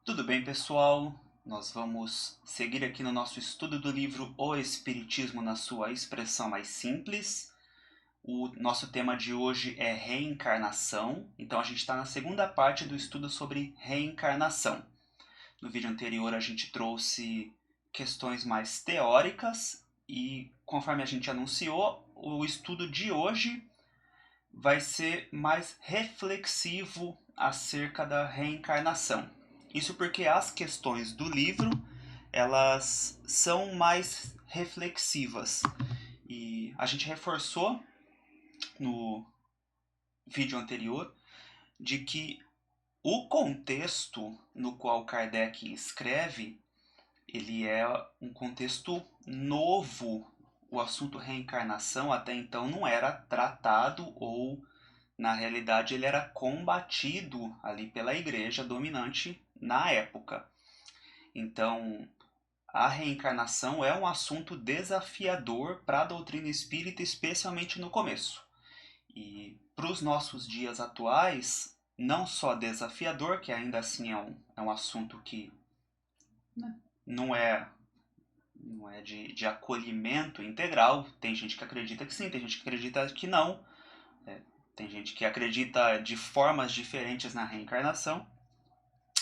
Tudo bem, pessoal? Nós vamos seguir aqui no nosso estudo do livro O Espiritismo na sua expressão mais simples. O nosso tema de hoje é reencarnação, então a gente está na segunda parte do estudo sobre reencarnação. No vídeo anterior a gente trouxe questões mais teóricas e, conforme a gente anunciou, o estudo de hoje vai ser mais reflexivo acerca da reencarnação. Isso porque as questões do livro, elas são mais reflexivas. E a gente reforçou no vídeo anterior de que o contexto no qual Kardec escreve, ele é um contexto novo. O assunto reencarnação até então não era tratado ou, na realidade, ele era combatido ali pela igreja dominante na época. Então, a reencarnação é um assunto desafiador para a doutrina espírita, especialmente no começo. E para os nossos dias atuais, não só desafiador, que ainda assim é um assunto que não é de acolhimento integral. Tem gente que acredita que sim, tem gente que acredita que não. Tem gente que acredita de formas diferentes na reencarnação.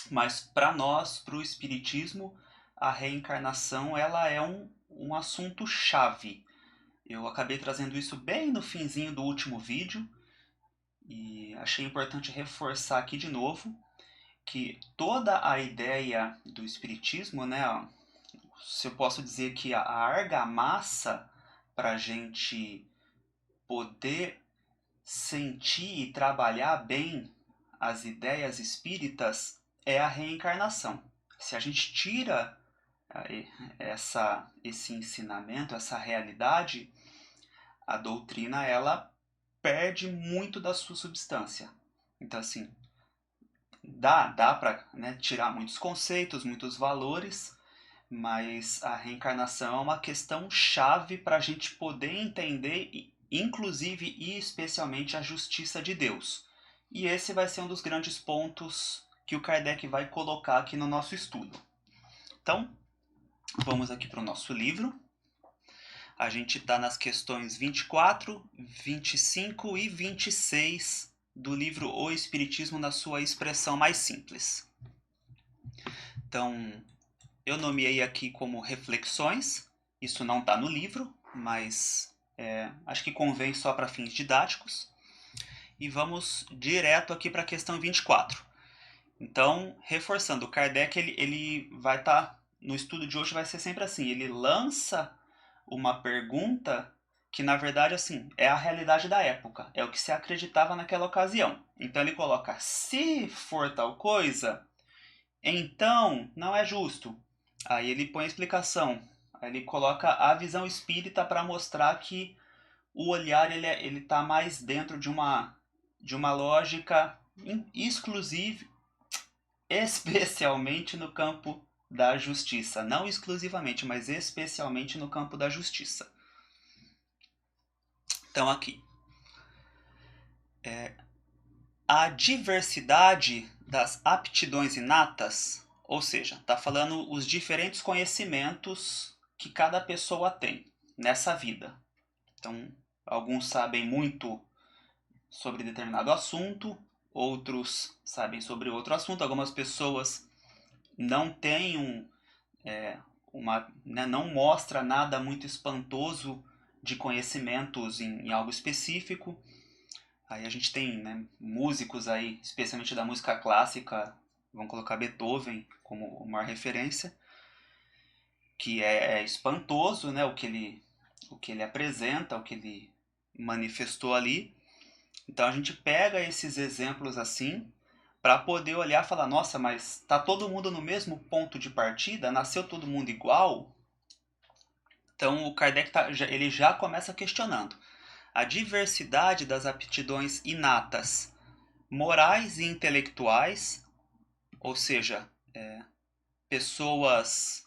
Mas para nós, para o Espiritismo, a reencarnação ela é um assunto chave. Eu acabei trazendo isso bem no finzinho do último vídeo e achei importante reforçar aqui de novo que toda a ideia do Espiritismo, né, se eu posso dizer que a argamassa para a gente poder sentir e trabalhar bem as ideias espíritas é a reencarnação. Se a gente tira esse ensinamento, essa realidade, a doutrina ela perde muito da sua substância. Então, assim, dá para, né, tirar muitos conceitos, muitos valores, mas a reencarnação é uma questão chave para a gente poder entender, inclusive e especialmente, a justiça de Deus. E esse vai ser um dos grandes pontos que o Kardec vai colocar aqui no nosso estudo. Então, vamos aqui para o nosso livro. A gente está nas questões 24, 25 e 26 do livro O Espiritismo na sua expressão mais simples. Então, eu nomeei aqui como reflexões. Isso não está no livro, mas acho que convém só para fins didáticos. E vamos direto aqui para a questão 24. Então, reforçando, o Kardec ele vai estar, no estudo de hoje vai ser sempre assim, ele lança uma pergunta que, na verdade, assim, é a realidade da época, é o que se acreditava naquela ocasião. Então ele coloca, se for tal coisa, então não é justo. Aí ele põe a explicação, aí ele coloca a visão espírita para mostrar que o olhar ele está mais dentro de uma lógica exclusiva, especialmente no campo da justiça. Não exclusivamente, mas especialmente no campo da justiça. Então, aqui. A diversidade das aptidões inatas, ou seja, está falando os diferentes conhecimentos que cada pessoa tem nessa vida. Então, alguns sabem muito sobre determinado assunto, outros sabem sobre outro assunto. Algumas pessoas não têm não mostra nada muito espantoso de conhecimentos em algo específico. Aí a gente tem, né, músicos aí, especialmente da música clássica, vamos colocar Beethoven como uma referência, que é espantoso, né, o que ele apresenta, o que ele manifestou ali. Então a gente pega esses exemplos assim para poder olhar e falar, nossa, mas tá todo mundo no mesmo ponto de partida? Nasceu todo mundo igual? Então o Kardec ele já começa questionando a diversidade das aptidões inatas, morais e intelectuais, ou seja, pessoas,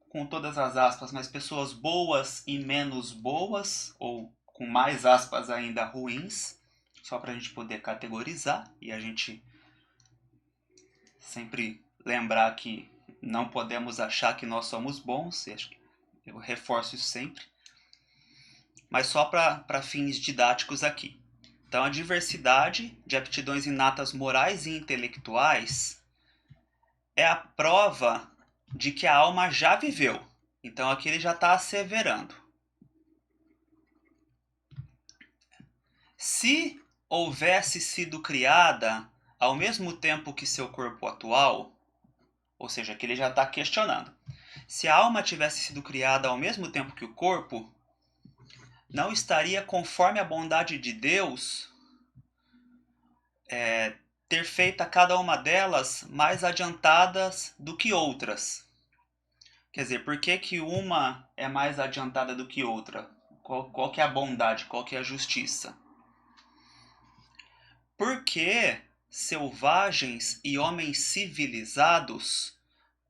com todas as aspas, mas pessoas boas e menos boas, ou com mais aspas ainda ruins, só para a gente poder categorizar e a gente Sempre lembrar que não podemos achar que nós somos bons, eu reforço isso sempre, mas só para fins didáticos aqui. Então, a diversidade de aptidões inatas morais e intelectuais é a prova de que a alma já viveu. Então, aqui ele já está asseverando. Se houvesse sido criada ao mesmo tempo que seu corpo atual, ou seja, aqui ele já está questionando. Se a alma tivesse sido criada ao mesmo tempo que o corpo, não estaria conforme a bondade de Deus ter feito a cada uma delas mais adiantadas do que outras. Quer dizer, por que uma é mais adiantada do que outra? Qual que é a bondade? Qual que é a justiça? Porque selvagens e homens civilizados,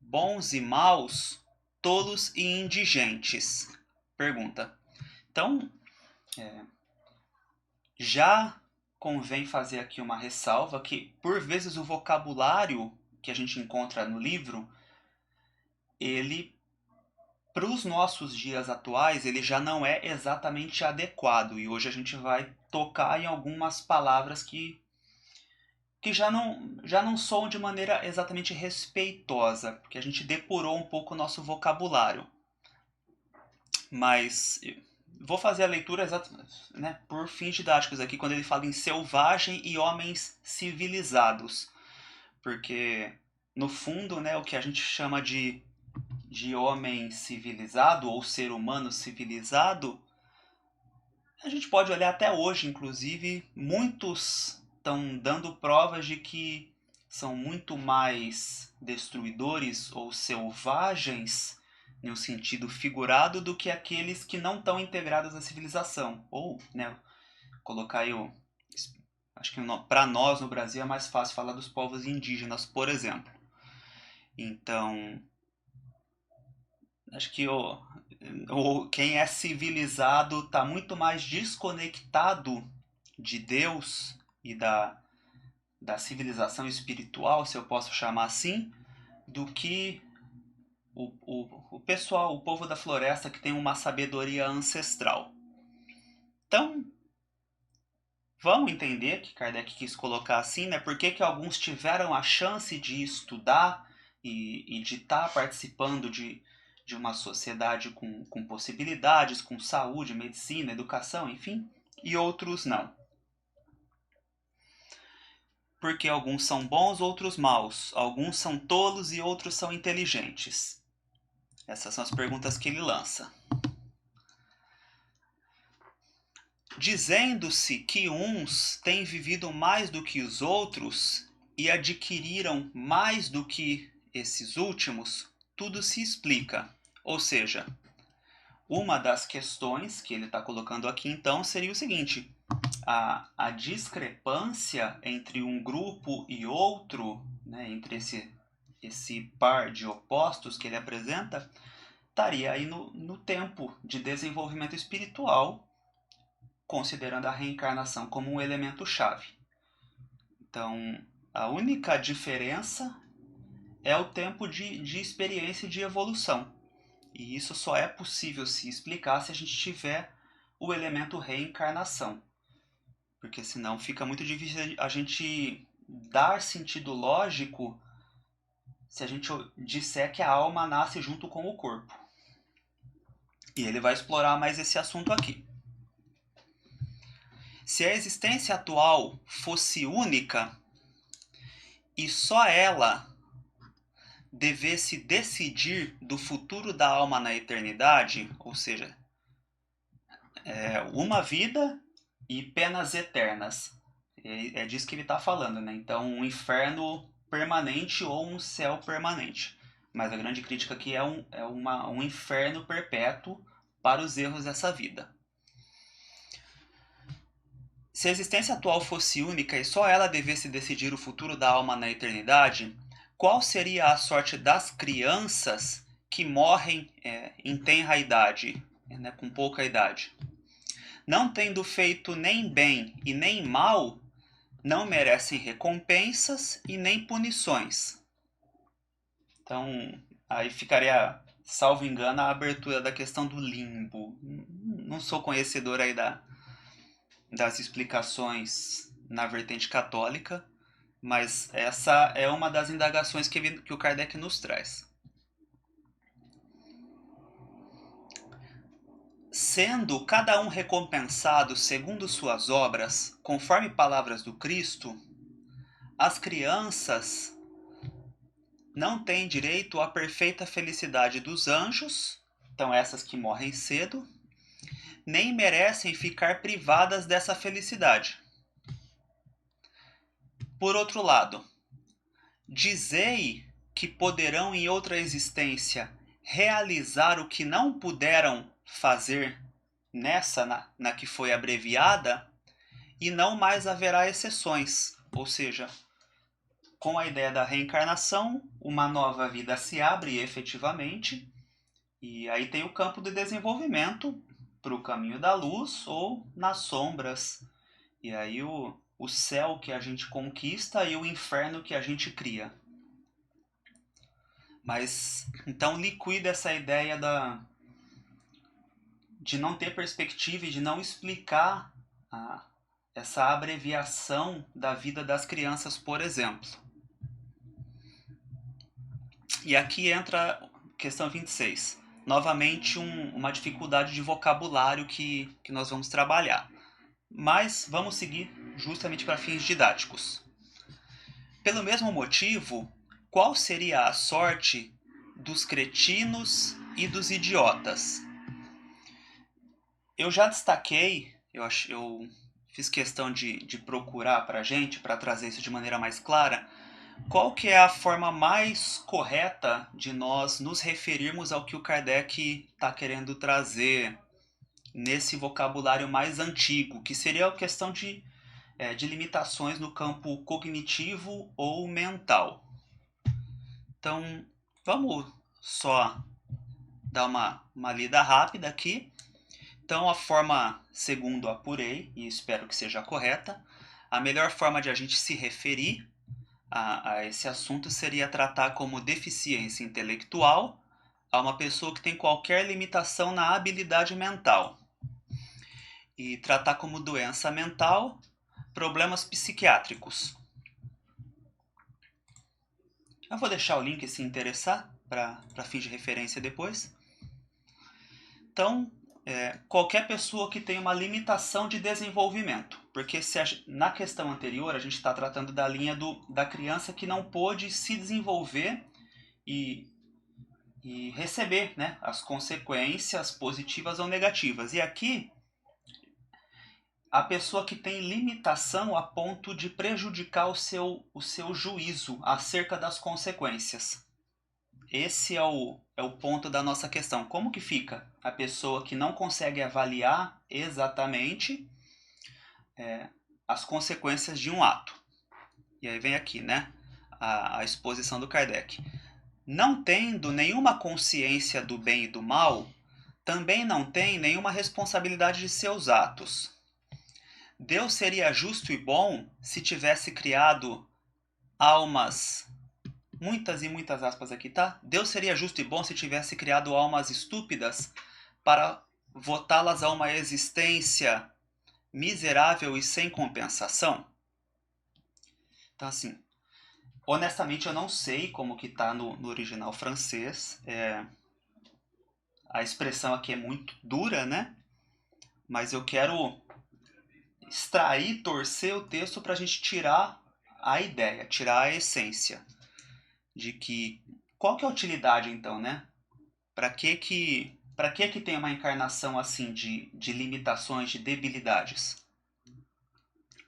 bons e maus, tolos e indigentes? Pergunta. Então, já convém fazer aqui uma ressalva que, por vezes, o vocabulário que a gente encontra no livro, ele, para os nossos dias atuais, ele já não é exatamente adequado. E hoje a gente vai tocar em algumas palavras que já não soam de maneira exatamente respeitosa, porque a gente depurou um pouco o nosso vocabulário. Mas vou fazer a leitura por fins didáticos aqui, quando ele fala em selvagem e homens civilizados. Porque, no fundo, o que a gente chama de homem civilizado ou ser humano civilizado, a gente pode olhar até hoje, inclusive, muitos estão dando provas de que são muito mais destruidores ou selvagens, no sentido figurado, do que aqueles que não estão integrados à civilização. Ou, colocar aí, acho que para nós no Brasil é mais fácil falar dos povos indígenas, por exemplo. Então, acho que quem é civilizado está muito mais desconectado de Deus e da civilização espiritual, se eu posso chamar assim, do que o pessoal, o povo da floresta, que tem uma sabedoria ancestral. Então, vamos entender que Kardec quis colocar assim, por que alguns tiveram a chance de estudar e de estar participando de uma sociedade com possibilidades, com saúde, medicina, educação, enfim, e outros não. Porque alguns são bons, outros maus. Alguns são tolos e outros são inteligentes. Essas são as perguntas que ele lança. Dizendo-se que uns têm vivido mais do que os outros e adquiriram mais do que esses últimos, tudo se explica. Ou seja, uma das questões que ele está colocando aqui então seria o seguinte: a discrepância entre um grupo e outro, entre esse par de opostos que ele apresenta, estaria aí no tempo de desenvolvimento espiritual, considerando a reencarnação como um elemento-chave. Então, a única diferença é o tempo de experiência e de evolução. E isso só é possível se explicar se a gente tiver o elemento reencarnação. Porque senão fica muito difícil a gente dar sentido lógico se a gente disser que a alma nasce junto com o corpo. E ele vai explorar mais esse assunto aqui. Se a existência atual fosse única e só ela devesse decidir do futuro da alma na eternidade, ou seja, uma vida e penas eternas. É disso que ele está falando, Então, um inferno permanente ou um céu permanente. Mas a grande crítica aqui é um inferno perpétuo para os erros dessa vida. Se a existência atual fosse única e só ela devesse decidir o futuro da alma na eternidade, qual seria a sorte das crianças que morrem em tenra idade, com pouca idade? Não tendo feito nem bem e nem mal, não merecem recompensas e nem punições. Então, aí ficaria, salvo engano, a abertura da questão do limbo. Não sou conhecedor aí das explicações na vertente católica, mas essa é uma das indagações que o Kardec nos traz. Sendo cada um recompensado segundo suas obras, conforme palavras do Cristo, as crianças não têm direito à perfeita felicidade dos anjos, então essas que morrem cedo, nem merecem ficar privadas dessa felicidade. Por outro lado, dizei que poderão em outra existência realizar o que não puderam fazer nessa, na que foi abreviada, e não mais haverá exceções. Ou seja, com a ideia da reencarnação, uma nova vida se abre efetivamente, e aí tem o campo de desenvolvimento para o caminho da luz ou nas sombras. E aí o céu que a gente conquista e o inferno que a gente cria. Mas então liquida essa ideia de não ter perspectiva e de não explicar essa abreviação da vida das crianças, por exemplo. E aqui entra a questão 26. Novamente uma dificuldade de vocabulário que nós vamos trabalhar. Mas vamos seguir justamente para fins didáticos. Pelo mesmo motivo, qual seria a sorte dos cretinos e dos idiotas? Eu já destaquei, eu fiz questão de procurar para a gente, para trazer isso de maneira mais clara, qual que é a forma mais correta de nós nos referirmos ao que o Kardec está querendo trazer nesse vocabulário mais antigo, que seria a questão de limitações no campo cognitivo ou mental. Então, vamos só dar uma lida rápida aqui. Então, a forma, segundo apurei, e espero que seja correta, a melhor forma de a gente se referir a esse assunto seria tratar como deficiência intelectual a uma pessoa que tem qualquer limitação na habilidade mental. E tratar como doença mental problemas psiquiátricos. Eu vou deixar o link se interessar para fins de referência depois. Então, qualquer pessoa que tenha uma limitação de desenvolvimento, porque na questão anterior a gente está tratando da linha da criança que não pôde se desenvolver e receber, né, as consequências positivas ou negativas. E aqui, a pessoa que tem limitação a ponto de prejudicar o seu juízo acerca das consequências. Esse é o ponto da nossa questão. Como que fica a pessoa que não consegue avaliar exatamente as consequências de um ato? E aí vem aqui, né, a exposição do Kardec. Não tendo nenhuma consciência do bem e do mal, também não tem nenhuma responsabilidade de seus atos. Deus seria justo e bom se tivesse criado almas, muitas e muitas aspas aqui, tá? Deus seria justo e bom se tivesse criado almas estúpidas para votá-las a uma existência miserável e sem compensação? Então, assim, honestamente eu não sei como que tá no original francês. A expressão aqui é muito dura, né? Mas eu quero extrair, torcer o texto para a gente tirar a ideia, tirar a essência de que qual que é a utilidade então, né? Para que tem uma encarnação assim de limitações, de debilidades?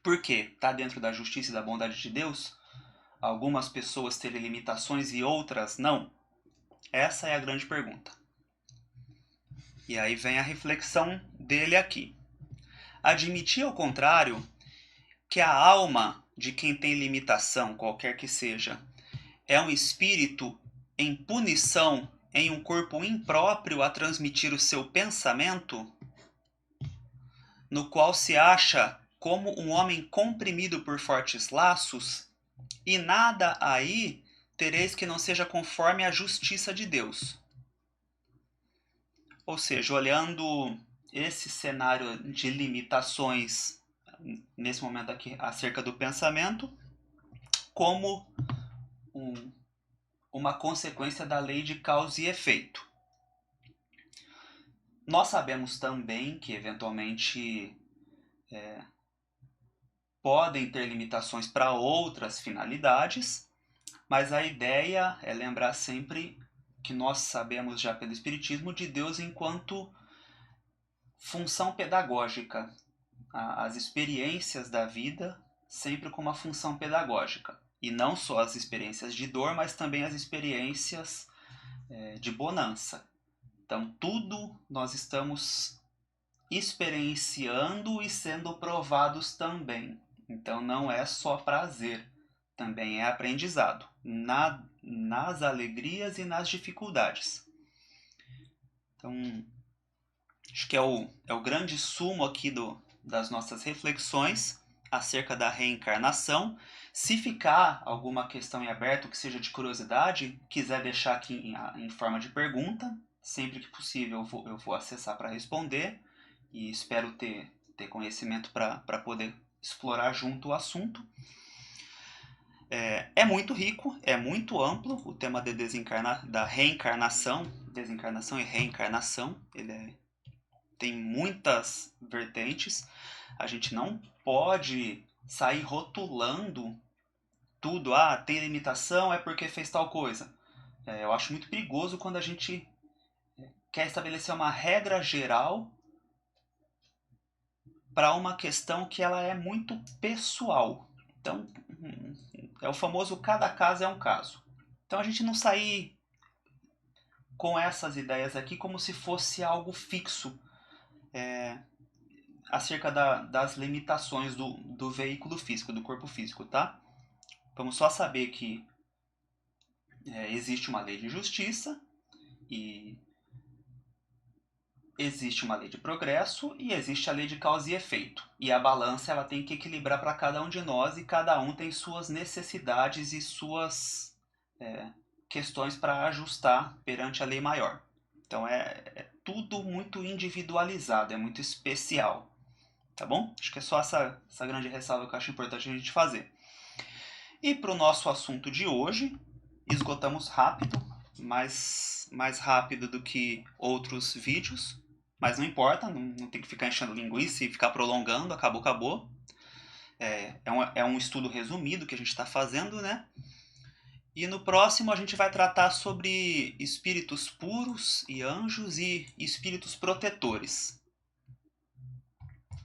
Por quê? Está dentro da justiça e da bondade de Deus algumas pessoas terem limitações e outras não? Essa é a grande pergunta. E aí vem a reflexão dele aqui. Admitir ao contrário que a alma de quem tem limitação, qualquer que seja, é um espírito em punição em um corpo impróprio a transmitir o seu pensamento, no qual se acha como um homem comprimido por fortes laços, e nada aí tereis que não seja conforme a justiça de Deus. Ou seja, olhando esse cenário de limitações, nesse momento aqui, acerca do pensamento, como uma consequência da lei de causa e efeito. Nós sabemos também que, eventualmente, podem ter limitações para outras finalidades, mas a ideia é lembrar sempre que nós sabemos já pelo Espiritismo de Deus enquanto função pedagógica, as experiências da vida sempre com uma função pedagógica. E não só as experiências de dor, mas também as experiências de bonança. Então, tudo nós estamos experienciando e sendo provados também. Então, não é só prazer, também é aprendizado, nas alegrias e nas dificuldades. Então, acho que é o grande sumo aqui das nossas reflexões acerca da reencarnação. Se ficar alguma questão em aberto que seja de curiosidade, quiser deixar aqui em forma de pergunta, sempre que possível eu vou acessar para responder e espero ter conhecimento para poder explorar junto o assunto. É muito rico, é muito amplo o tema da reencarnação, desencarnação e reencarnação. Ele tem muitas vertentes. A gente não pode sair rotulando tudo. Ah, tem limitação é porque fez tal coisa. Eu acho muito perigoso quando a gente quer estabelecer uma regra geral para uma questão que ela é muito pessoal. Então, é o famoso cada caso é um caso. Então, a gente não sair com essas ideias aqui como se fosse algo fixo acerca das limitações do veículo físico, do corpo físico, tá? Vamos só saber que existe uma lei de justiça e existe uma lei de progresso e existe a lei de causa e efeito. E a balança ela tem que equilibrar para cada um de nós e cada um tem suas necessidades e suas questões para ajustar perante a lei maior. Então é tudo muito individualizado, é muito especial. Tá bom? Acho que é só essa grande ressalva que eu acho importante a gente fazer. E para o nosso assunto de hoje, esgotamos rápido, mais rápido do que outros vídeos, mas não importa, não tem que ficar enchendo linguiça e ficar prolongando, acabou. É um estudo resumido que a gente está fazendo, né? E no próximo a gente vai tratar sobre espíritos puros e anjos e espíritos protetores.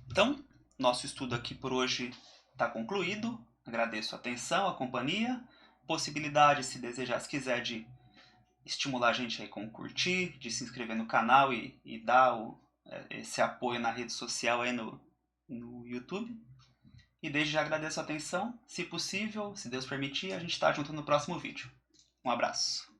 Então, nosso estudo aqui por hoje está concluído. Agradeço a atenção, a companhia. Possibilidade, se desejar, se quiser, de estimular a gente aí com curtir, de se inscrever no canal e dar esse apoio na rede social aí no YouTube. E desde já agradeço a atenção. Se possível, se Deus permitir, a gente está junto no próximo vídeo. Um abraço.